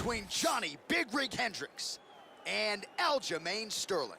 between Johny Big Rig Hendricks and Aljamain Sterling.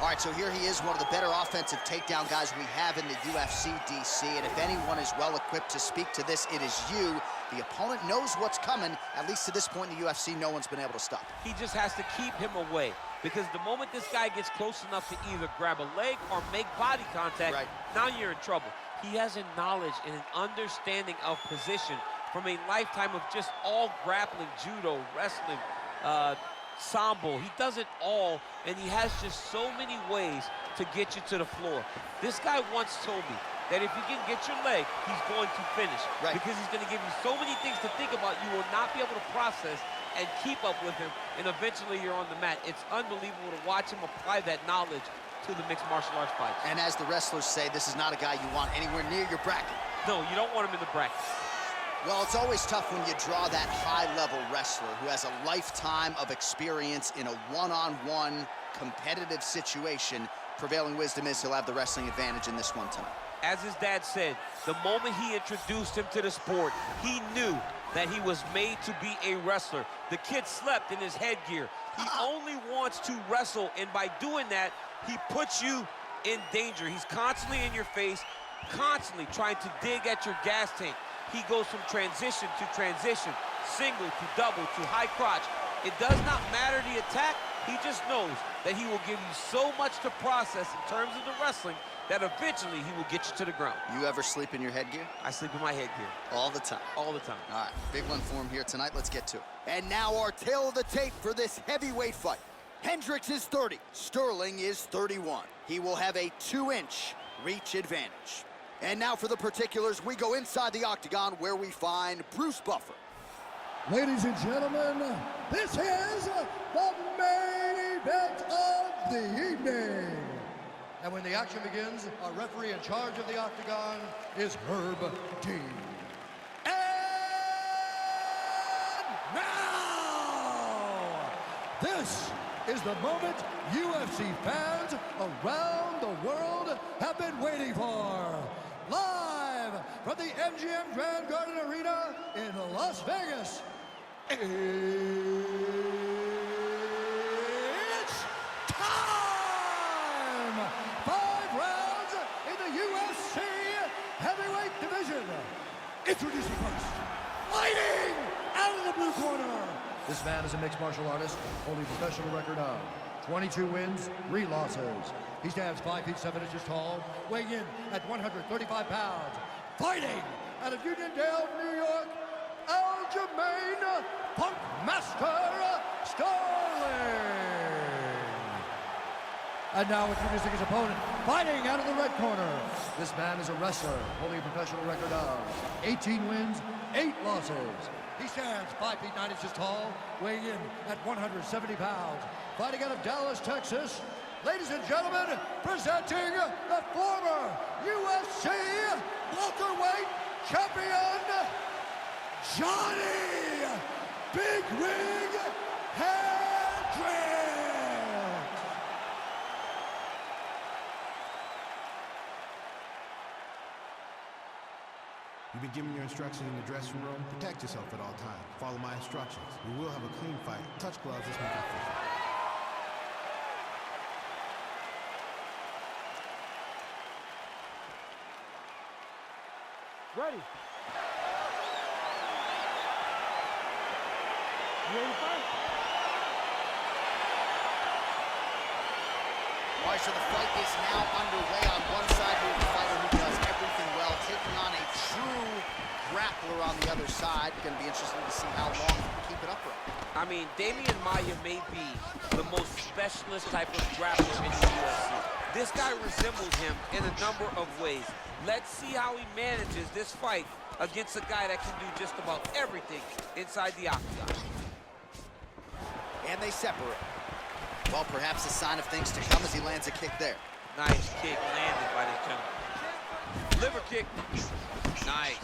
All right, so here he is, one of the better offensive takedown guys we have in the UFC, DC. And if anyone is well-equipped to speak to this, it is you. The opponent knows what's coming. At least to this point in the UFC, no one's been able to stop him. He just has to keep him away, because the moment this guy gets close enough to either grab a leg or make body contact, now you're in trouble. He has a knowledge and an understanding of position from a lifetime of just all grappling, judo, wrestling, sambo. He does it all, and he has just so many ways to get you to the floor. This guy once told me that if you can get your leg, he's going to finish. Because he's going to give you so many things to think about, you will not be able to process and keep up with him, and eventually you're on the mat. It's unbelievable to watch him apply that knowledge to the mixed martial arts fights. And as the wrestlers say, this is not a guy you want anywhere near your bracket. No, you don't want him in the bracket. Well, it's always tough when you draw that high-level wrestler who has a lifetime of experience in a one-on-one competitive situation. Prevailing wisdom is he'll have the wrestling advantage in this one tonight. As his dad said, the moment he introduced him to the sport, he knew that he was made to be a wrestler. The kid slept in his headgear. He only wants to wrestle, and by doing that, he puts you in danger. He's constantly in your face, constantly trying to dig at your gas tank. He goes from transition to transition, single to double to high crotch. It does not matter the attack. He just knows that he will give you so much to process in terms of the wrestling that eventually he will get you to the ground. You ever sleep in your headgear? I sleep in my headgear. All the time? All the time. All right, big one for him here tonight. Let's get to it. And now our tail of the tape for this heavyweight fight. Hendricks is 30, Sterling is 31. He will have a 2-inch reach advantage. And now for the particulars, we go inside the octagon where we find Bruce Buffer. Ladies and gentlemen, this is the main event of the evening. And when the action begins, our referee in charge of the octagon is Herb Dean. And now, this is the moment UFC fans around the world have been waiting for. Live from the MGM Grand Garden Arena in Las Vegas, it's time! 5 rounds in the UFC heavyweight division. Introducing first, fighting out of the blue corner. This man is a mixed martial artist, holding a professional record of 22 wins, 3 losses. He stands 5 feet 7 inches tall, weighing in at 135 pounds. Fighting out of Uniondale, New York, Aljamain Punkmaster Sterling. And now introducing his opponent, fighting out of the red corner. This man is a wrestler, holding a professional record of 18 wins, 8 losses. He stands 5 feet 9 inches tall, weighing in at 170 pounds. Fighting out of Dallas, Texas, ladies and gentlemen, presenting the former UFC welterweight champion, Johny Big Rig Hendricks. You've been given your instructions in the dressing room. Protect yourself at all times. Follow my instructions. We will have a clean fight. Touch gloves, let's make it official. Ready. You ready to fight? All right, so the fight is now underway. On one side, we have a fighter who does everything well, taking on a true grappler on the other side. Going to be interesting to see how long he can keep it upright. I mean, Damian Maia may be the most specialist type of grappler in the UFC. This guy resembles him in a number of ways. Let's see how he manages this fight against a guy that can do just about everything inside the octagon. And they separate. Well, perhaps a sign of things to come as he lands a kick there. Nice kick landed by this gentleman. Liver kick. Nice.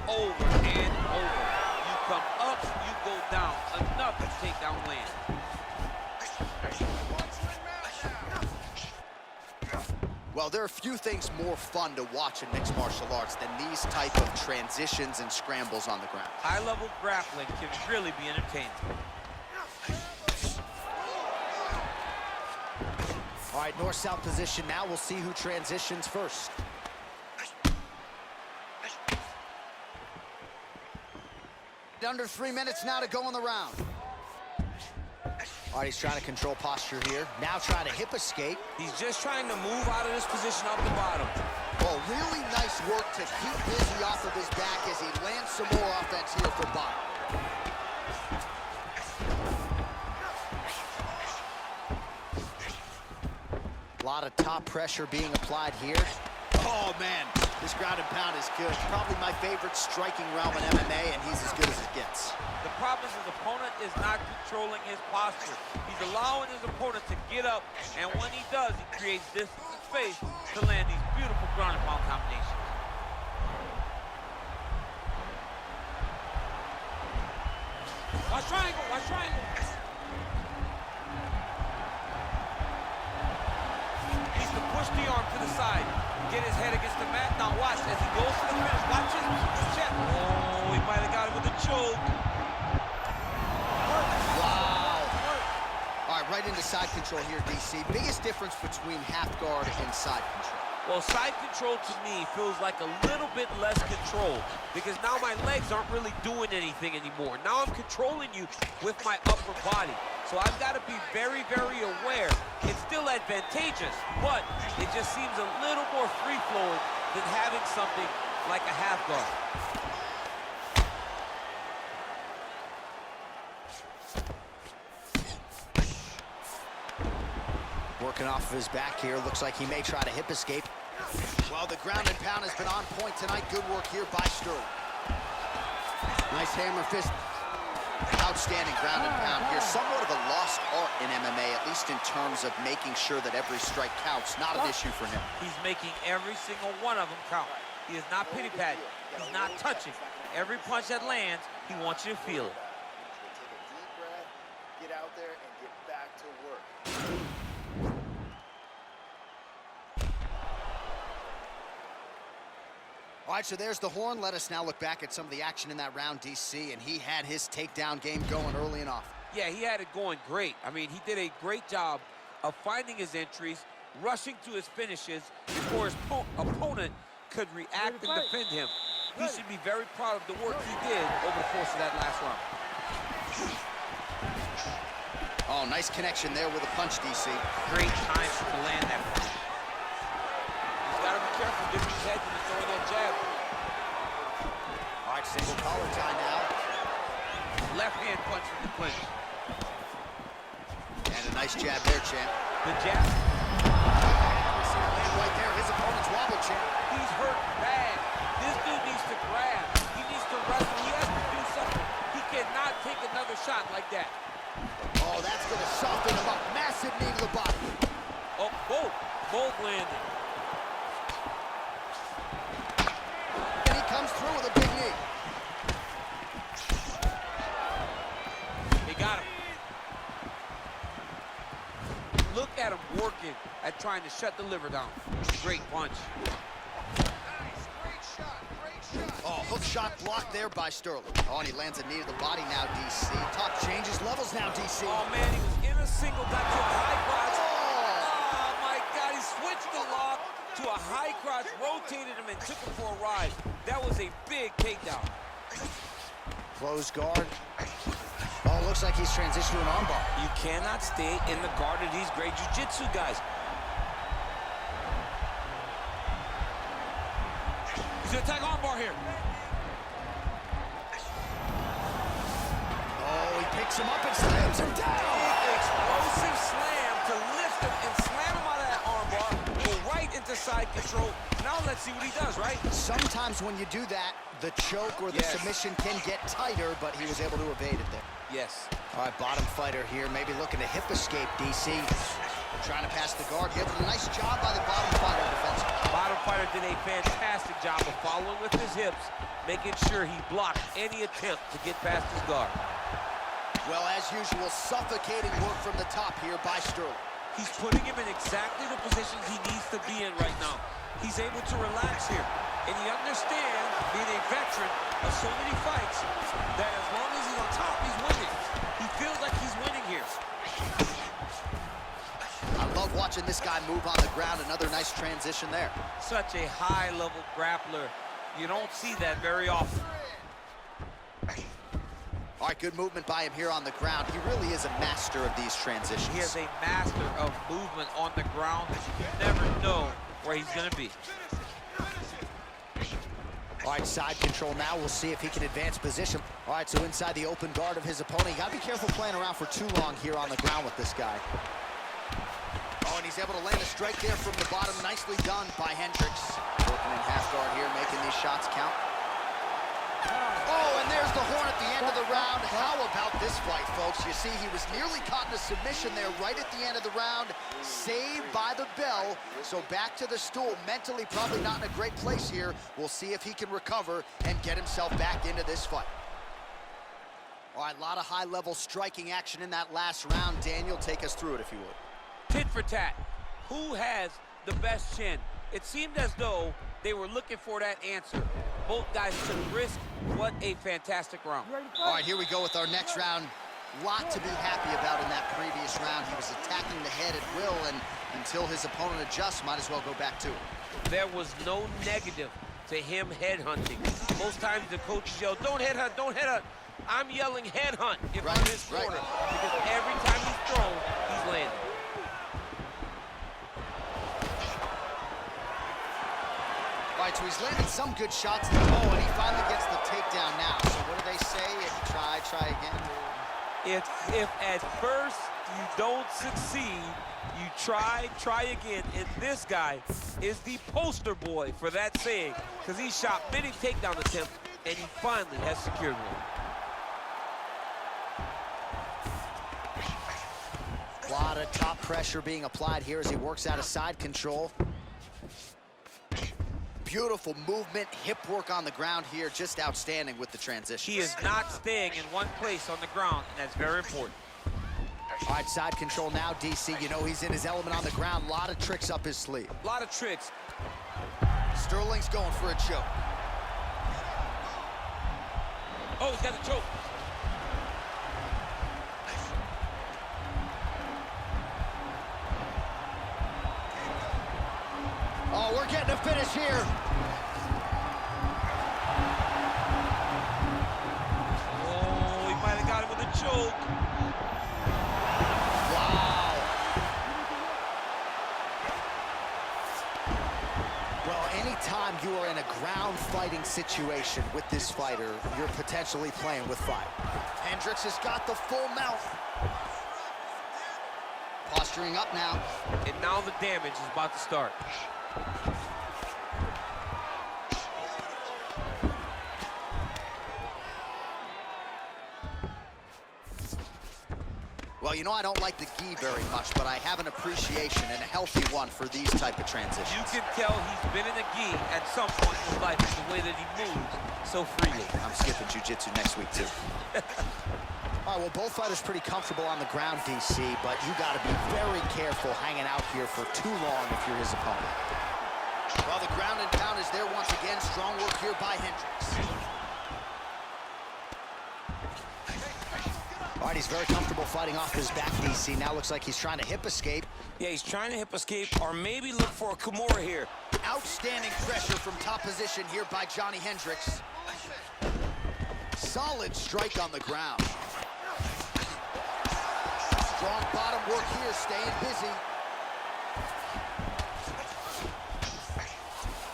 Over and over. You come up, you go down. Another takedown land. Well, there are few things more fun to watch in mixed martial arts than these type of transitions and scrambles on the ground. High-level grappling can really be entertaining. All right, north-south position now. We'll see who transitions first. Under 3 minutes now to go in the round. All right, he's trying to control posture here. Now trying to hip escape. He's just trying to move out of this position off the bottom. Well, really nice work to keep Izzy off of his back as he lands some more offense here from bottom. A lot of top pressure being applied here. Oh, man, this ground and pound is good. Probably my favorite striking realm in MMA, and he's as good as it gets. The problem is his opponent is not controlling his posture. He's allowing his opponent to get up, and when he does, he creates distance and space to land these beautiful ground and pound combinations. Watch triangle, watch triangle. Needs to push the arm to the side. Get his head against the mat. Now watch as he goes to the finish. Watch his check. Oh, he might have got it with a choke. Wow. All right, right into side control here, DC. Biggest difference between half guard and side control. Well, side control to me feels like a little bit less control because now my legs aren't really doing anything anymore. Now I'm controlling you with my upper body. So I've got to be very, very aware. It's still advantageous, but it just seems a little more free-flowing than having something like a half guard. Working off of his back here. Looks like he may try to hip escape. Well, the ground and pound has been on point tonight. Good work here by Sterling. Nice hammer fist. Outstanding ground and pound here. Somewhat of a lost art in MMA, at least in terms of making sure that every strike counts. Not an issue for him. He's making every single one of them count. He is not pity-patting. He's not touching. Every punch that lands, he wants you to feel it. Take a deep breath, get out there, and get back to work. All right, so there's the horn. Let us now look back at some of the action in that round, DC, and he had his takedown game going early and often. Yeah, he had it going great. I mean, he did a great job of finding his entries, rushing to his finishes before his opponent could react and defend him. He should be very proud of the work he did over the course of that last round. Oh, nice connection there with a punch, DC. Great time to land that punch. He's got to be careful dipping his head when he's throwing that jab. All right, single collar tie now. Left hand punch from the clinch. And a nice jab there, champ. The jab. Right there, his opponent's wobble, champ. He's hurt bad. This dude needs to grab. He needs to wrestle. He has to do something. He cannot take another shot like that. Oh, that's going to soften him up. Massive knee to the body. Oh, both landed. And he comes through with a big knee. He got him. Look at him working at trying to shut the liver down. Great punch. Oh, hook shot blocked there by Sterling. Oh, and he lands a knee to the body now, DC. Top changes levels now, DC. Oh, man, he was in a single, got to a high crotch. Oh, my God, he switched the lock to a high crotch, rotated him, and took him for a ride. That was a big takedown. Close guard. Oh, looks like he's transitioned to an armbar. You cannot stay in the guard of these great jiu-jitsu guys. He's gonna attack armbar here. Oh, he picks him up and slams him down. Explosive slam to lift him and slam him out of that armbar. Go right into side control. Now let's see what he does, right? Sometimes when you do that, the choke or the submission can get tighter, but he was able to evade it there. Yes. All right, bottom fighter here, maybe looking to hip escape, DC. Trying to pass the guard here, but a nice job by the bottom fighter defensively. Bottom fighter did a fantastic job of following with his hips, making sure he blocked any attempt to get past his guard. Well, as usual, suffocating work from the top here by Sterling. He's putting him in exactly the positions he needs to be in right now. He's able to relax here. And he understands, being a veteran of so many fights, that as long as he's on top, he's winning. He feels like he's winning here. I love watching this guy move on the ground. Another nice transition there. Such a high-level grappler. You don't see that very often. All right, good movement by him here on the ground. He really is a master of these transitions. He is a master of movement on the ground. You never know where he's going to be. All right, side control now. We'll see if he can advance position. All right, so inside the open guard of his opponent. You got to be careful playing around for too long here on the ground with this guy. Oh, and he's able to land a strike there from the bottom. Nicely done by Hendricks. Working in half guard here, making these shots count. Oh, and there's the horn at the end of the round. How about this fight, folks? You see, he was nearly caught in a submission there right at the end of the round. Saved by the bell. So back to the stool. Mentally probably not in a great place here. We'll see if he can recover and get himself back into this fight. All right, a lot of high-level striking action in that last round. Daniel, take us through it if you would. Tit for tat. Who has the best chin? It seemed as though they were looking for that answer. Both guys took risk. What a fantastic round. All right, here we go with our next round. Lot to be happy about in that previous round. He was attacking the head at will, and until his opponent adjusts, might as well go back to it. There was no negative to him headhunting. Most times the coaches yell, don't headhunt, don't headhunt. I'm yelling headhunt if I'm his corner, because every time he's thrown, he's landing. All right, so he's landed some good shots. Oh, and he finally gets the takedown now. So what do they say? If you try again. If at first you don't succeed, you try again. And this guy is the poster boy for that saying, because he shot many takedown attempts, and he finally has secured one. A lot of top pressure being applied here as he works out of side control. Beautiful movement, hip work on the ground here, just outstanding with the transition. He is not staying in one place on the ground, and that's very important. All right, side control now, DC. You know he's in his element on the ground. A lot of tricks up his sleeve. A lot of tricks. Sterling's going for a choke. Oh, he's got the choke. Oh, we're getting a finish here. Oh, he might have got him with a choke. Wow. Well, anytime you are in a ground fighting situation with this fighter, you're potentially playing with fire. Hendricks has got the full mount. Posturing up now. And now the damage is about to start. Well, you know I don't like the gi very much, but I have an appreciation and a healthy one for these type of transitions. You can tell he's been in a gi at some point in his life, the way that he moves so freely. I'm skipping jiu-jitsu next week, too. All right, well, both fighters pretty comfortable on the ground, DC, but you got to be very careful hanging out here for too long if you're his opponent. Well, the ground and pound is there once again. Strong work here by Hendricks. All right, he's very comfortable fighting off his back, DC. Now looks like he's trying to hip escape. Yeah, he's trying to hip escape or maybe look for a Kimura here. Outstanding pressure from top position here by Johny Hendricks. Solid strike on the ground. Strong bottom work here, staying busy.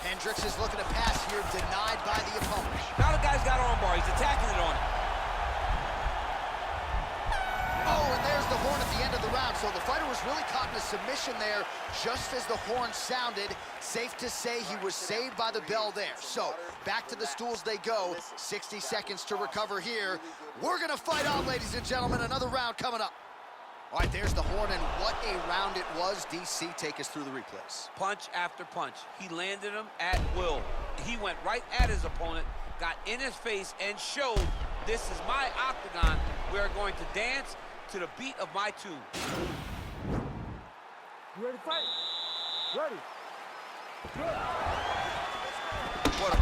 Hendricks is looking to pass here, denied by the opponent. Now the guy's got armbar, he's attacking it on it. Oh, and there's the horn at the end of the round. So the fighter was really caught in a submission there just as the horn sounded. Safe to say he was saved by the bell there. So back to the stools they go. 60 seconds to recover here. We're going to fight on, ladies and gentlemen. Another round coming up. All right, there's the horn, and what a round it was. DC, take us through the replays. Punch after punch. He landed him at will. He went right at his opponent, got in his face, and showed, this is my octagon. We are going to dance to the beat of my tune. You ready to fight? Ready. What a...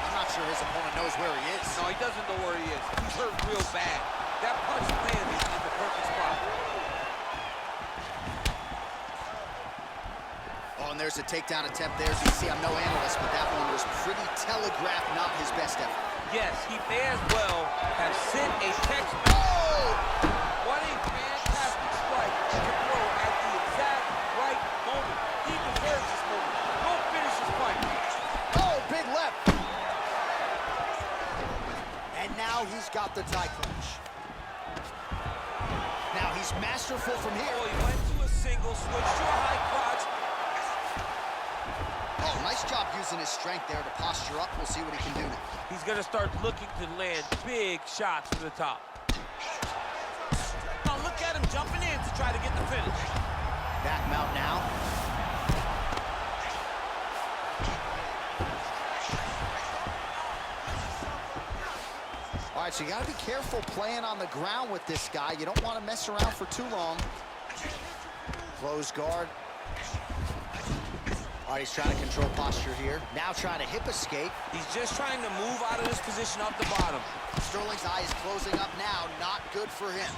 I'm not sure his opponent knows where he is. No, he doesn't know where he is. He's hurt real bad. That punch landed in the perfect spot. Oh, and there's a takedown attempt there. DC, I'm no analyst, but that one was pretty telegraphed, not his best effort. Yes, he may as well have sent a text. Oh! What a fantastic strike to throw at the exact right moment. He deserves this moment. Go finish his fight. Oh, big left. And now he's got the tie clinch. Now he's masterful from here. Oh, he went to a single, switched to a high crotch. Oh, nice job using his strength there to posture up. We'll see what he can do now. He's gonna start looking to land big shots from the top. Now look at him jumping in to try to get the finish. Back mount now. All right, so you got to be careful playing on the ground with this guy. You don't want to mess around for too long. Close guard. All right, he's trying to control posture here. Now trying to hip escape. He's just trying to move out of this position up the bottom. Sterling's eye is closing up now. Not good for him.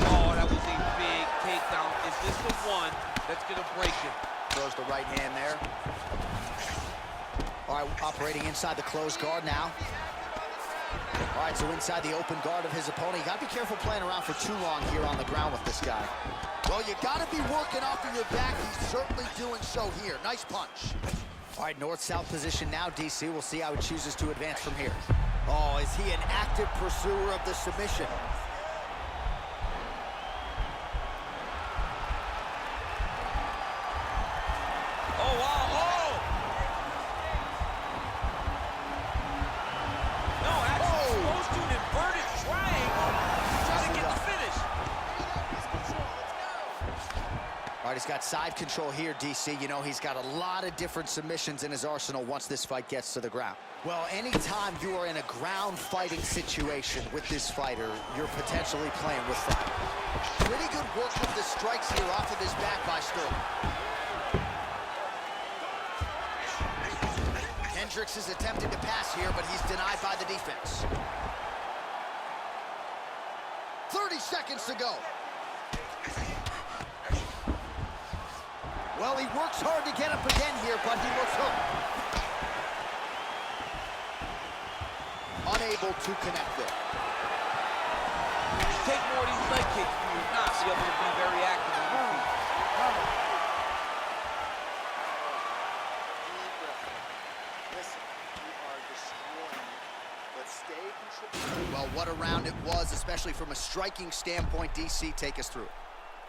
Oh, that was a big takedown. Is this the one that's gonna break him? Throws the right hand there. All right, operating inside the closed guard now. All right, so inside the open guard of his opponent. You got to be careful playing around for too long here on the ground with this guy. Well, you got to be working off of your back. He's certainly doing so here. Nice punch. All right, north-south position now, DC. We'll see how he chooses to advance from here. Oh, is he an active pursuer of the submission? Oh, wow, oh! No, actually goes to an inverted triangle. Trying to get the finish. All right, he's got side control here, DC. You know, he's got a lot of different submissions in his arsenal once this fight gets to the ground. Well, anytime you are in a ground fighting situation with this fighter, you're potentially playing with fire. Pretty good work with the strikes here off of his back by Sterling. Hendricks is attempting to pass here, but he's denied by the defense. 30 seconds to go. Well, he works hard to get up again here, but he looks hurt. Unable to connect there. Take more of these leg kicks. You will not be able to be very active on your feet. Listen, you are destroying, but stay controlled. Well, what a round it was, especially from a striking standpoint. DC, take us through it.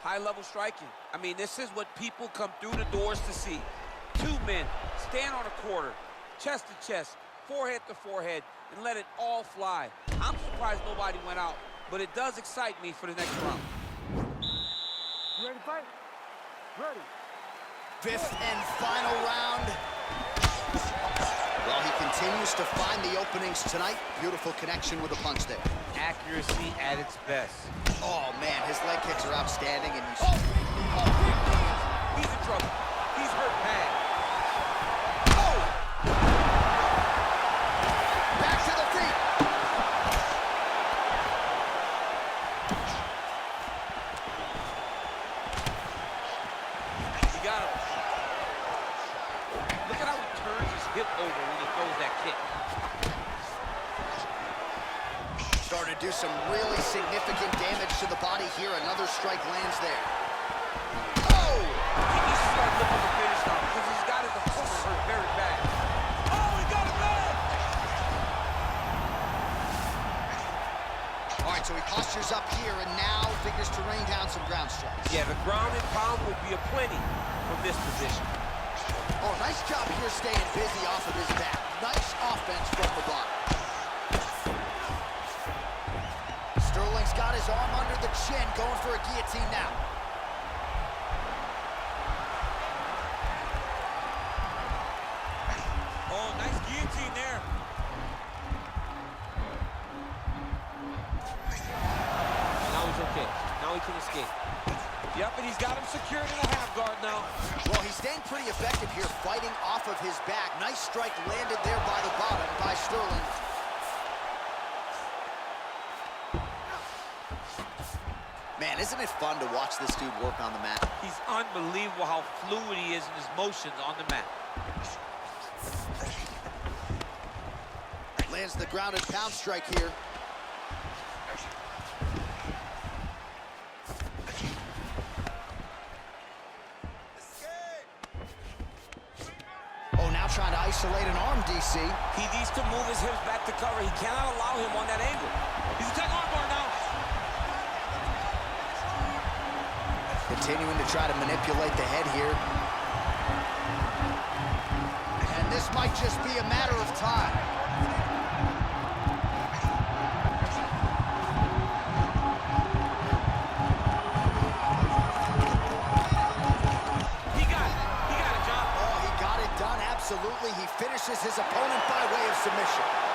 High-level striking. I mean, this is what people come through the doors to see. Two men stand on a quarter, chest to chest, forehead to forehead, and let it all fly. I'm surprised nobody went out, but it does excite me for the next round. You ready to fight? Ready. Fifth and final round. Well, he continues to find the openings tonight. Beautiful connection with a punch there. Accuracy at its best. Oh, man, his leg kicks are outstanding. And He's in trouble. He's hurt bad. back to the feet. You got him. Look at how he turns his hip over when he throws that kick. Starting to do some really significant damage to the body here. Another strike lands there. Oh! He needs to start looking for finish now because he's got his opponent hurt very bad. Oh, he got it bad! All right, so he postures up here and now figures to rain down some ground strikes. Yeah, the ground and pound will be aplenty from this position. Oh, nice job here staying busy off of his back. Nice offense from the bottom. his arm under the chin, going for a guillotine now. Oh, nice guillotine there. Now he's okay. Now he can escape. Yep, and he's got him secured in a half guard now. Well, he's staying pretty effective here, fighting off of his back. Nice strike landed there by the bottom by Sterling. Man, isn't it fun to watch this dude work on the mat? He's unbelievable how fluid he is in his motions on the mat. Lands the grounded pound strike here. Oh, now trying to isolate an arm, DC. He needs to move his hips back to cover. He cannot allow him on that angle. He's attacking armbar now. Continuing to try to manipulate the head here. And this might just be a matter of time. He got it, John. Oh, he got it done, absolutely. He finishes his opponent by way of submission.